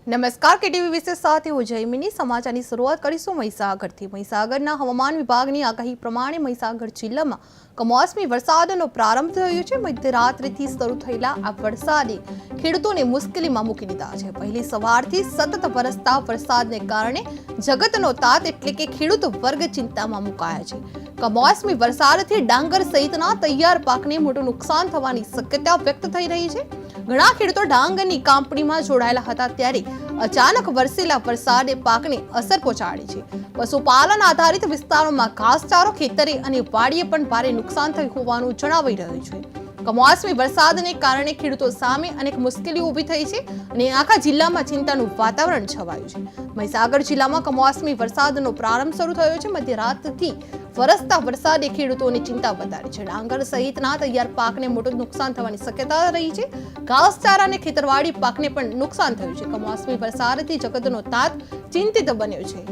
નમસ્કાર, કેટીવી વિશેષ સાથે હું જયમિની સમાચારની શરૂઆત કરીશું મહીસાગરથી। મહીસાગરના હવામાન વિભાગની આગાહી પ્રમાણે મહીસાગર જિલ્લામાં કમોસમી વરસાદનો પ્રારંભ થયો છે। મધ્યરાત્રિથી શરૂ થયેલા આ વરસાદે ખેડૂતોને મુશ્કેલીમાં મૂકી દીધા છે। પહેલી સવારથી સતત વરસતા વરસાદને કારણે જગતનો તાત એટલે કે ખેડૂત વર્ગ ચિંતામાં મુકાયા છે। કમોસમી વરસાદથી ડાંગર સહિતના તૈયાર પાકને મોટું નુકસાન થવાની શક્યતા વ્યક્ત થઈ રહી છે। ઘણા ખેડૂતો ડાંગરની કાપણીમાં જોડાયેલા હતા ત્યારે અચાનક વરસેલા વરસાદે પાકને અસર પહોંચાડી છે। પશુપાલન આધારિત વિસ્તારોમાં ઘાસચારો ખેતરે અને વાડીએ પણ ભારે નુકસાન થયું હોવાનું જણાવી રહ્યું છે। કમોસમી વરસાદને કારણે ખેડૂતો સામે અનેક મુશ્કેલીઓ ઊભી થઈ છે અને આખા જિલ્લામાં ચિંતાનું વાતાવરણ છવાયું છે। મહીસાગર જિલ્લામાં કમોસમી વરસાદનો પ્રારંભ શરૂ થયો છે। મધ્યરાતથી વરસતા વરસાદે ખેડૂતોની ચિંતા વધારી છે। ડાંગર સહિતના તૈયાર પાકને મોટું નુકસાન થવાની શક્યતા રહી છે। ઘાસચારા અને ખેતરવાડી પાકને પણ નુકસાન થયું છે। કમોસમી વરસાદથી જગતનો તાત ચિંતિત બન્યો છે।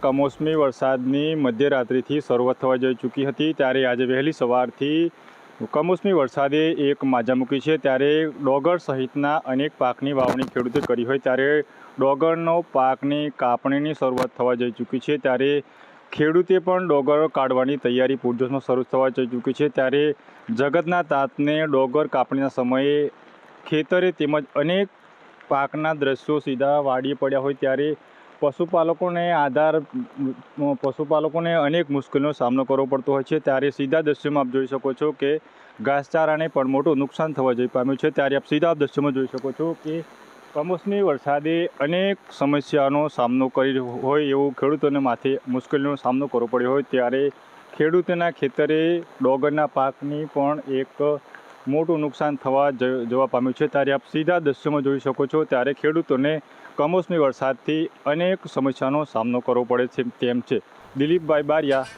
કમોસમી વરસાદની મધ્યરાત્રિથી શરૂઆત થવા જઈ ચૂકી હતી ત્યારે આજે વહેલી સવારથી કમોસમી વરસાદે એક માજા મૂકી છે। ત્યારે ડોગર સહિતના અનેક પાકની વાવણી ખેડૂતે કરી હોય ત્યારે ડોગરનો પાકની કાપણીની શરૂઆત થવા જઈ ચૂકી છે। ત્યારે ખેડૂતે પણ ડોગર કાઢવાની તૈયારી પૂરજોશમાં શરૂ થવા જઈ ચૂકી છે। ત્યારે જગતના તાતને ડોગર કાપણીના સમયે ખેતરે તેમજ અનેક પાકના દ્રશ્યો સીધા વાડીએ પડ્યા હોય ત્યારે પશુપાલકોને અનેક મુશ્કેલીનો સામનો કરવો પડતો હોય છે। ત્યારે સીધા દ્રશ્યોમાં આપ જોઈ શકો છો કે ઘાસચારાને પણ મોટું નુકસાન થવા જઈ પામ્યું છે। ત્યારે આપ સીધા દ્રશ્યોમાં જોઈ શકો છો કે કમોસમી વરસાદે અનેક સમસ્યાનો સામનો કરી હોય એવું ખેડૂતોને માથે મુશ્કેલીનો સામનો કરવો પડ્યો હોય ત્યારે ખેડૂતોના ખેતરે ડોગરના પાકની પણ એક મોટું નુકસાન થવા જવા પામ્યું છે। ત્યારે આપ સીધા દ્રશ્યોમાં જોઈ શકો છો ત્યારે ખેડૂતોને કમોસમી વરસાદથી અનેક સમસ્યાનો સામનો કરવો પડે છે તેમ છે। દિલીપભાઈ બારિયા,